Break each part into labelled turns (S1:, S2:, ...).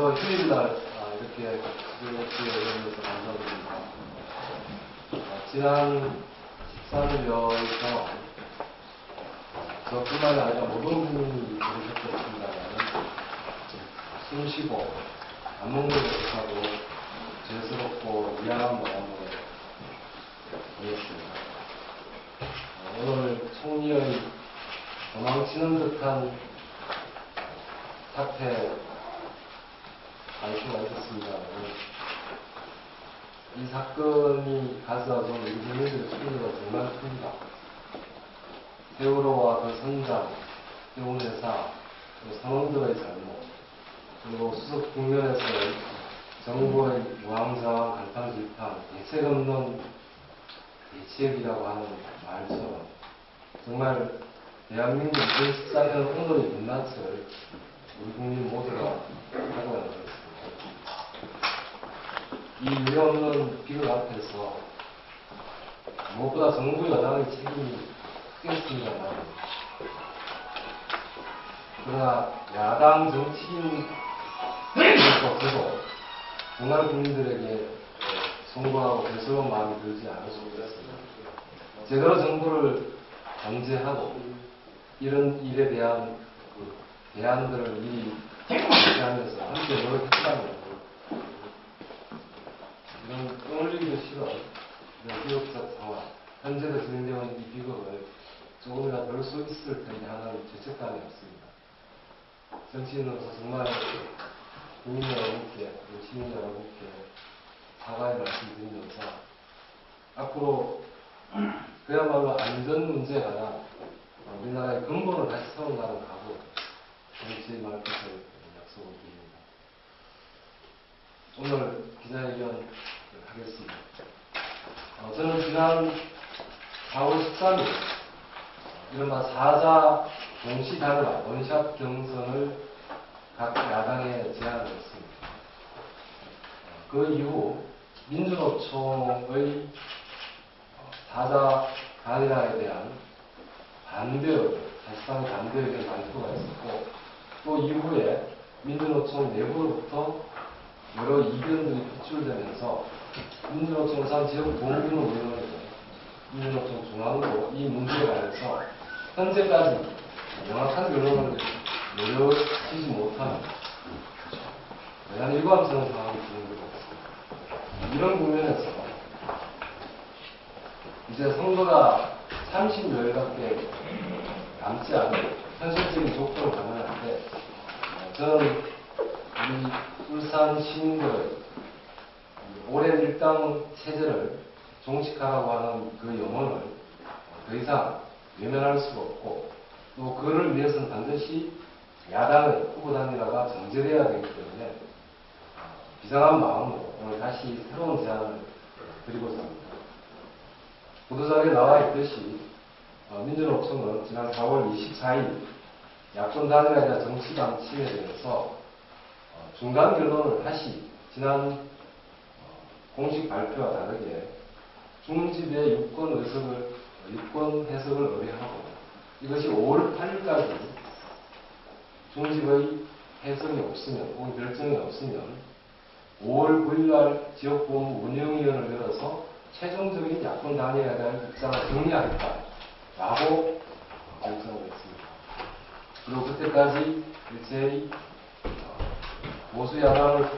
S1: 먼저 휴일날 이렇게 수요일에 의원에서 감사드립니다. 지난 13일 여에서 저뿐만 아니라 모든 국민이 들으셨겠습니다만 숨쉬고 안 먹는 것하고 죄스럽고 미안한 마음으로 보냈습니다. 오늘 총리의 도망치는 듯한 사태 발표가 있었습니다. 이 사건이 가져다준 우리 국민들의 충격은 정말 큽니다. 세월호와 그 선장, 세운회사, 선원들의 잘못, 그리고 수석 국면에서의 정부의 무항자왕 갈팡질팡, 대책 없는 대책이라고 하는 말처럼 정말 대한민국 2014년 오늘의 민낯을 우리 국민 모두가 하고 나섰습니다. 이 유례없는 비극 앞에서 무엇보다 정부 여당의 책임이 크겠습니다만, 그러나 야당 정치인으로서도 정말 국민들에게 송구하고 죄스러운 마음이 들지 않을 수 없습니다. 제대로 정부를 견제하고 이런 일에 대한 대안들을 미리 제시하면서 함께 노력했다면 이런 떠올리기도 싫어 이런 비극적 상황, 현재도 진행되어 있는 이 비극을 조금이라도 덜 수 있을 텐데 하는 죄책감이 없습니다. 정치인으로서 정말 국민 여러분께, 시민 여러분께 사과의 말씀드리면서 앞으로 그야말로 안전 문제에 관한 우리나라의 근본을 다시 세워나가는 각오, 정치의 말뜻을 약속을 드립니다. 오늘 기자회견 하겠습니다. 저는 지난 4월 13일 이른바 4자 동시다르라 원샷 경선을 각 야당에 제안을 했습니다. 그 이후 민주노총의 4자 단일화에 대한 반대 의견, 사실상 반대 의견 발표가 있었고, 또 이후에 민주노총 내부로부터 여러 이견들이 표출되면서 민주노총 산 지역 동균 의원이고 민주노총 중앙도 이 문제에 관해서 현재까지 명확한 결론을 내려지지 못하는 대단히 일관성 상황이 진행되고 있습니다. 이런 국면에서 이제 선거가 30여일밖에 남지 않은 현실적인 조건을 감안할 때 저는 우리 울산 시민들의 오랜 일당 체제를 종식하라고 하는 그 염원을 더 이상 외면할 수가 없고, 또 그를 위해서는 반드시 야당의 후보 단일화가 정제되어야 되기 때문에 비상한 마음으로 오늘 다시 새로운 제안을 드리고자 합니다. 보도자료에 나와 있듯이 민주노총은 지난 4월 24일 야권 단일화에 대한 정치 방침에 대해서 중간 결론을 다시 지난 공식 발표와 다르게 중집의 유권 해석을 의뢰하고, 이것이 5월 8일까지 중집의 해석이 없으면 혹은 결정이 없으면 5월 9일날 지역본부 운영위원을 열어서 최종적인 야권 단일화에 대한 입장을 정리하겠다라고 결정을 했습니다. 그리고 그때까지 일제히 보수 야당을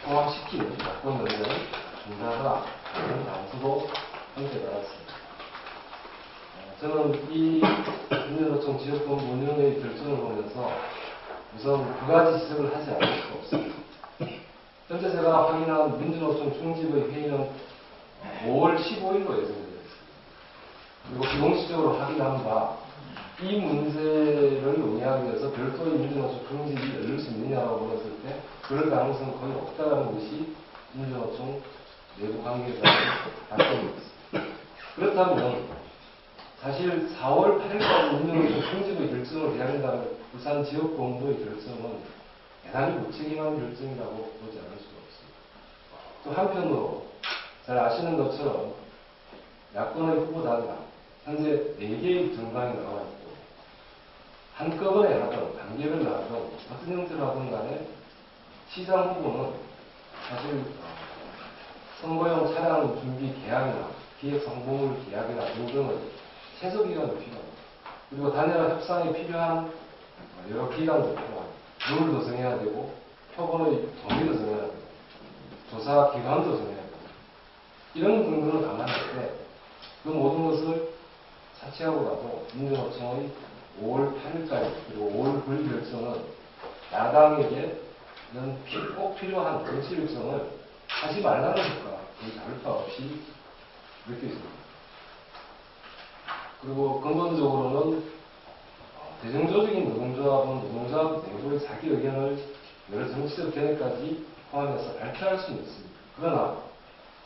S1: 통합시키는 야권 논의는 중단하라는 단서도 함께 받았습니다. 저는 이 민주노총 지역본부 운영의 결정을 보면서 우선 두 가지 지적을 하지 않을 수가 없습니다. 현재 제가 확인한 민주노총 중집의 회의는 5월 15일로 예정되어 있습니다. 그리고 비공식적으로 확인한 바, 이 문제를 논의하기 위해서 별도의 민주노총 중집이 열릴 수 있느냐라고 물었을 때 그럴 가능성은 거의 없다는 것이 민주노총 내부 관계자의 답변이었습니다. 그렇다면 사실 4월 8일까지 민주노총 중집의 결정을 해야 된다는 울산 지역본부의 결정은 대단히 무책임한 결정이라고 보지 않을 수가 없습니다. 또 한편으로 잘 아시는 것처럼 야권의 후보 단일화, 현재 4개의 정당이 나와 있고 한꺼번에 하든 단계를 나가든 어떤 형태로 하든 간에 시장 후보는 사실 선거용 차량 준비 계약이나 기획 성공을 계약이나 등등의 최소 기간이 필요합니다. 그리고 단일화 협상에 필요한 여러 기간도 필요합니다. 룰도 정해야 되고 표본의 범위도 정해야 되고 조사 기관도 정해야 되고 이런 등등을 감안할 때 그 모든 것을 차치하고라도 민주노총의 5월 8일까지 그리고 5월 9일 결정은 야당에게 꼭 필요한 정치 일정을 하지 말라는 것과 거의 다를 바 없이 느껴집니다. 그리고 근본적으로는 대중조직인 노동조합은 노동조합 내부의 자기 의견을 여러 정치적 견해까지 포함해서 발표할 수는 있습니다. 그러나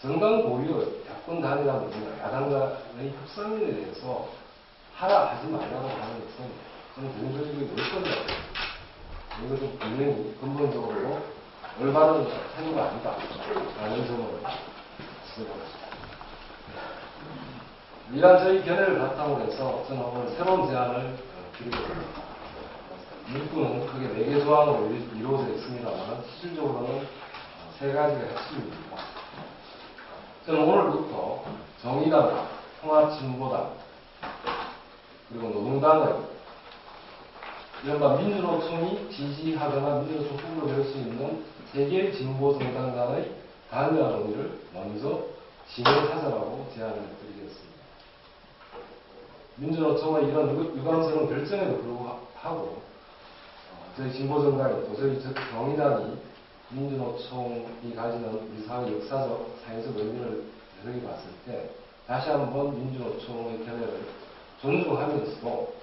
S1: 정당 고유의 야권 단일화나 야당 간의 협상에 대해서 하라 하지 말라고 하는 것은 저는 대중조직의 물건이라고 봅니다. 이것은 분명히 근본적으로 올바른 태도가 아니다 라는 점을 지적하겠습니다. 이러한 저희 견해를 바탕으로 해서 저는 오늘 새로운 제안을 드리겠습니다. 문구는 크게 4개 조항으로 이루어져 있습니다만 실질적으로는 3가지가 핵심입니다. 저는 오늘부터 정의당, 통합진보당, 그리고 노동당의 이른바 민주노총이 지지하거나 민주노총 후보로 될 수 있는 3개의 진보 정당 간의 단일화 논의를 먼저 진행하자라고 제안을 드리겠습니다. 민주노총의 이런 유감스러운 결정에도 불구하고 저희 진보정당이 또 저희 정의당이 민주노총이 가지는 우리 사회 역사적, 사회적 의미를 되새겨 봤을 때 다시 한번 민주노총의 견해를 존중하면서도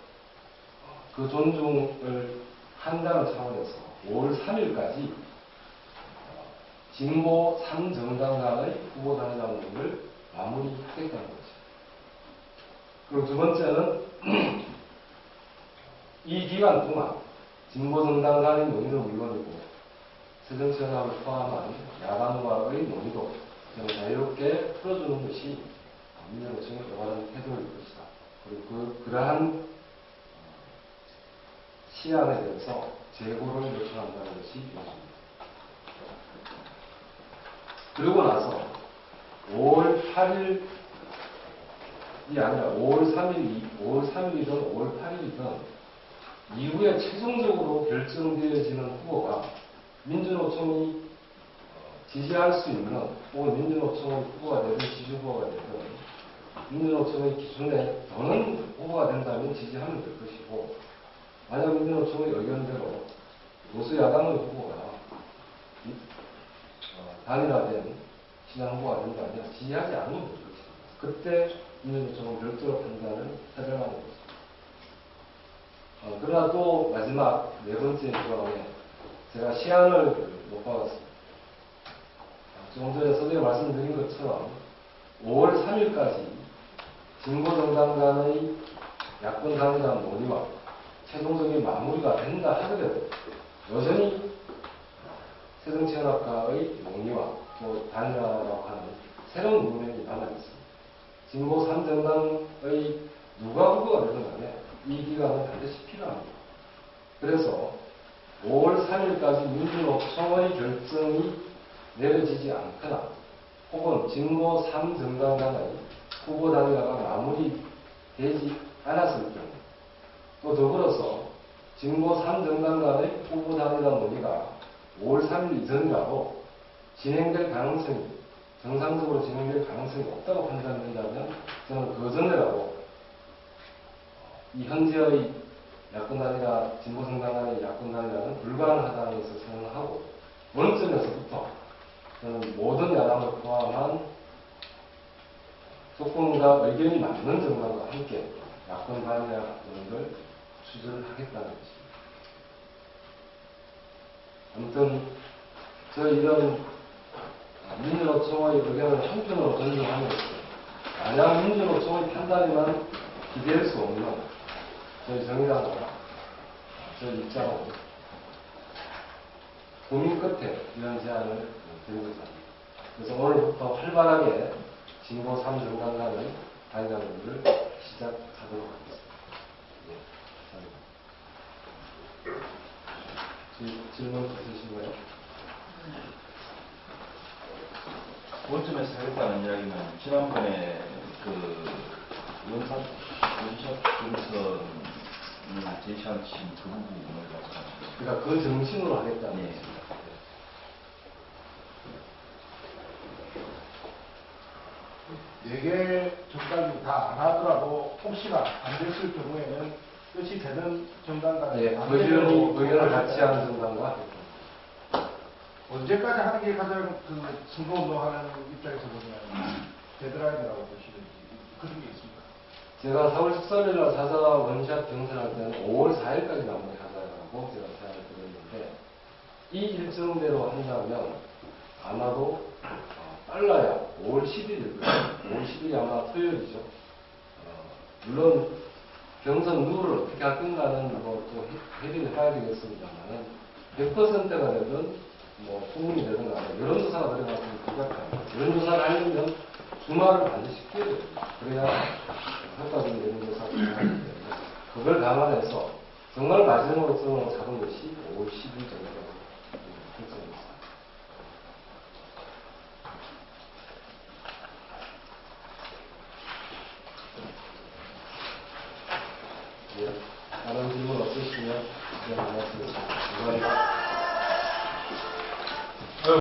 S1: 그 존중을 한다는 차원에서 5월 3일까지 진보 3정당 간의 후보 단일화 논의를 마무리하겠다는 거죠. 그리고 두 번째는 이 기간 동안 진보정당 간의 논의는 물론이고 새정치연합을 포함한 야당과의 논의도 자유롭게 풀어주는 것이 민주노총의 올바른 태도일 것이다. 그리고 그러한 시안에 대해서 재고를 요청한다는 것이 요구입니다. 그리고 나서 5월 8일이 아니라 5월 3일이든 5월 8일이든 이후에 최종적으로 결정되어지는 후보가 민주노총이 지지할 수 있는 혹은 민주노총의 후보가 되든 지지 후보가 되든 민주노총의 기준에 더는 후보가 된다면 지지하면 될 것이고 만약 민주노총의 의견대로 보수 야당의 후보가 단일화된 시장 후보가 된다면 지지하지 않으면 될 것입니다. 그때 민주노총은 별도로 판단을 해달라는 것입니다. 그러나 또 마지막 4번째 조항에 제가 시안을 못 받았습니다. 조금 전에 서두에 말씀드린 것처럼 5월 3일까지 진보정당 간의 야권 단일화 논의와 최종적인 마무리가 된다 하더라도 여전히 새정치연합과의 논의와 또 단일화라고 하는 새로운 문맥이 남아있습니다. 진보 3정당의 누가 후보가 되든 간에 이 기간은 반드시 필요합니다. 그래서 5월 3일까지 민주노총의 결정이 내려지지 않거나 혹은 진보 3정당 간의 후보 단일화가 마무리되지 않았을 경우 또 더불어서 진보 3정당 간의 후보 단일화 논의가 5월 3일 이전이라도 진행될 가능성이 정상적으로 진행될 가능성이 없다고 판단된다면 저는 그 전에라도 이 현재의 야권 단일화, 진보 정당 간의 야권 단일화는 불가능하다는 것을 생각하고 어느 점에서부터 저는 모든 야당을 포함한 조건과 의견이 맞는 정당과 함께 야권 단일화 논의를 추진을 하겠다는 것입니다. 아무튼 저희 이런 민주노총의 의견을 한편으로 존중하면서 만약 민주노총의 판단에만 기댈 수 없는 저희 정의당과 저희 입장은 고민 끝에 이런 제안을 드리고자 합니다. 그래서 오늘부터 활발하게 진보 3정당 간의 단일화 논의를 시작하도록 하겠습니다. 예, 감사합니다. 질문 있으신가요?
S2: 원점에서 하겠다는 이야기는 지난번에 그 원샷 점선을 제시하신 그 부분을 가지고
S1: 그러니까 그 정신으로 하겠다는
S2: 예.
S1: 것입니다.
S3: 네 개 정당이 다 안 하더라도 혹시나 안 됐을 경우에는 뜻이 되는 정당 간에
S1: 예, 의견을 같이 하는 정당과
S3: 언제까지 하는 게 가장 그 선거운동하는 입장에서 보면 되드라인이라고 보시는지 그런 게 있습니다.
S1: 제가 4월 13일 날 4자 원샷 경선할 때는 5월 4일까지 마무리하자고 제가 제안을 드렸는데 이 일정대로 한다면 아마도 빨라야 5월 10일일 거예요. 5월 10일이 아마 토요일이죠. 물론 경선 룰을 어떻게 할 건가는 뭐또 협의를 해야 되겠습니다만 100%가 되든 뭐 소문이 되든 간에 여론조사가 들어가면 불가피합니다. 여론조사를 하려면 주말을 반드시 피해야 됩니다. 그래야 효과적인 여론조사가 가능하기 때문에 그걸 감안해서 정말 마지막으로 잡은 것이 5월 10일 정도라고 결정을